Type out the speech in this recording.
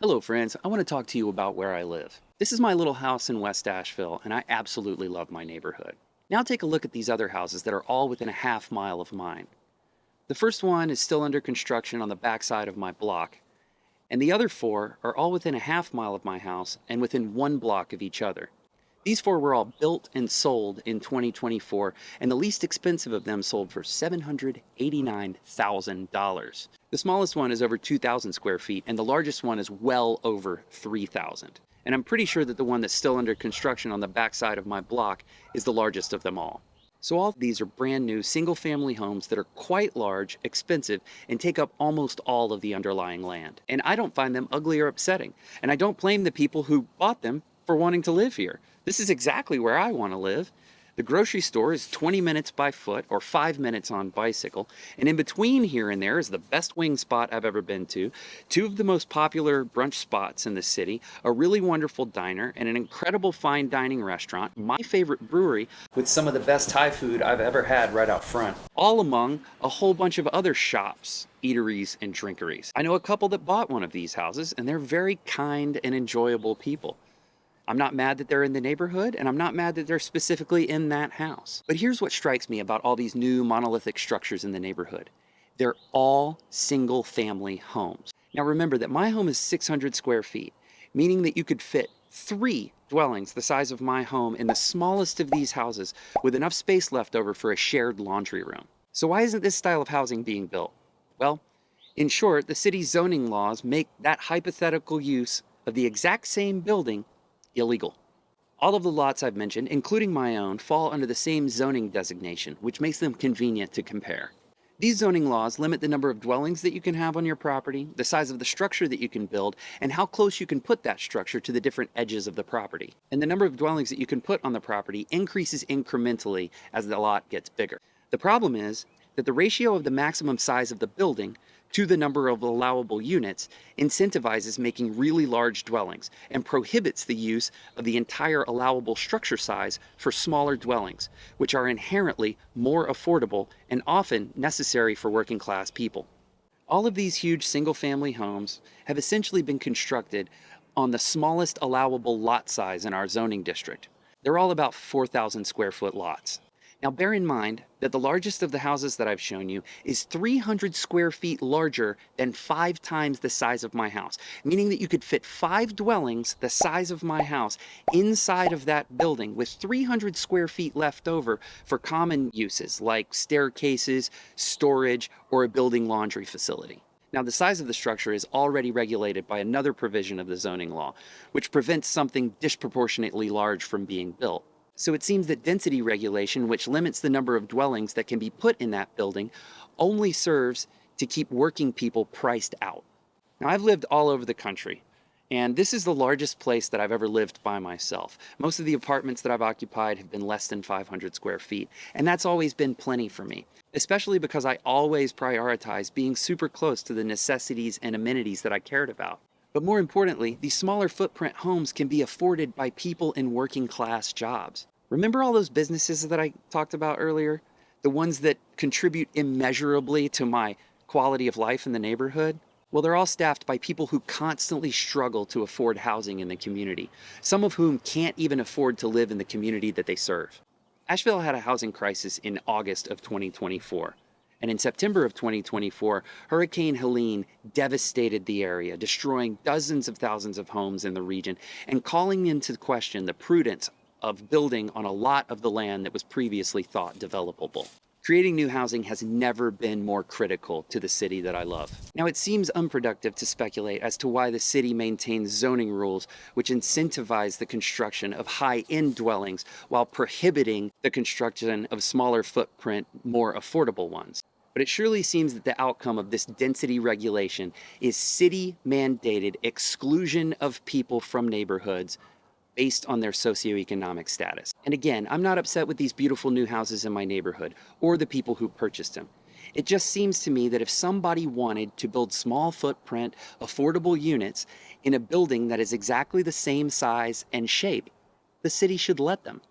Hello, friends. I want to talk to you about where I live. This is my little house in West Asheville, and I absolutely love my neighborhood. Now, take a look at these other houses that are all within a half mile of mine. The first one is still under construction on the backside of my block, and the other four are all within a half mile of my house and within 1 block of each other. These four were all built and sold in 2024, and the least expensive of them sold for $789,000. The smallest one is over 2,000 square feet, and the largest one is well over 3,000. And I'm pretty sure that the one that's still under construction on the backside of my block is the largest of them all. So all of these are brand new single family homes that are quite large, expensive, and take up almost all of the underlying land. And I don't find them ugly or upsetting. And I don't blame the people who bought them for wanting to live here. This is exactly where I want to live. The grocery store is 20 minutes by foot or 5 minutes on bicycle, and in between here and there is the best wing spot I've ever been to, two of the most popular brunch spots in the city, a really wonderful diner, and an incredible fine dining restaurant, my favorite brewery with some of the best Thai food I've ever had right out front, all among a whole bunch of other shops, eateries, and drinkeries. I know a couple that bought one of these houses, and they're very kind and enjoyable people. I'm not mad that they're in the neighborhood, and I'm not mad that they're specifically in that house. But here's what strikes me about all these new monolithic structures in the neighborhood. They're all single family homes. Now remember that my home is 600 square feet, meaning that you could fit 3 dwellings the size of my home in the smallest of these houses with enough space left over for a shared laundry room. So why isn't this style of housing being built? Well, in short, the city's zoning laws make that hypothetical use of the exact same building illegal. All of the lots I've mentioned, including my own, fall under the same zoning designation, which makes them convenient to compare. These zoning laws limit the number of dwellings that you can have on your property, the size of the structure that you can build, and how close you can put that structure to the different edges of the property. And the number of dwellings that you can put on the property increases incrementally as the lot gets bigger. The problem is that the ratio of the maximum size of the building to the number of allowable units incentivizes making really large dwellings and prohibits the use of the entire allowable structure size for smaller dwellings, which are inherently more affordable and often necessary for working class people. All of these huge single family homes have essentially been constructed on the smallest allowable lot size in our zoning district. They're all about 4,000 square foot lots. Now bear in mind that the largest of the houses that I've shown you is 300 square feet larger than 5 times the size of my house, meaning that you could fit 5 dwellings the size of my house inside of that building with 300 square feet left over for common uses like staircases, storage, or a building laundry facility. Now, the size of the structure is already regulated by another provision of the zoning law, which prevents something disproportionately large from being built. So it seems that density regulation, which limits the number of dwellings that can be put in that building, only serves to keep working people priced out. Now, I've lived all over the country, and this is the largest place that I've ever lived by myself. Most of the apartments that I've occupied have been less than 500 square feet, and that's always been plenty for me, especially because I always prioritize being super close to the necessities and amenities that I cared about. But more importantly, these smaller footprint homes can be afforded by people in working class jobs. Remember all those businesses that I talked about earlier? The ones that contribute immeasurably to my quality of life in the neighborhood? Well, they're all staffed by people who constantly struggle to afford housing in the community, some of whom can't even afford to live in the community that they serve. Asheville had a housing crisis in August of 2024. And in September of 2024, Hurricane Helene devastated the area, destroying dozens of thousands of homes in the region and calling into question the prudence of building on a lot of the land that was previously thought developable. Creating new housing has never been more critical to the city that I love. Now, it seems unproductive to speculate as to why the city maintains zoning rules which incentivize the construction of high-end dwellings while prohibiting the construction of smaller footprint, more affordable ones. But it surely seems that the outcome of this density regulation is city-mandated exclusion of people from neighborhoods based on their socioeconomic status. And again, I'm not upset with these beautiful new houses in my neighborhood or the people who purchased them. It just seems to me that if somebody wanted to build small footprint, affordable units in a building that is exactly the same size and shape, the city should let them.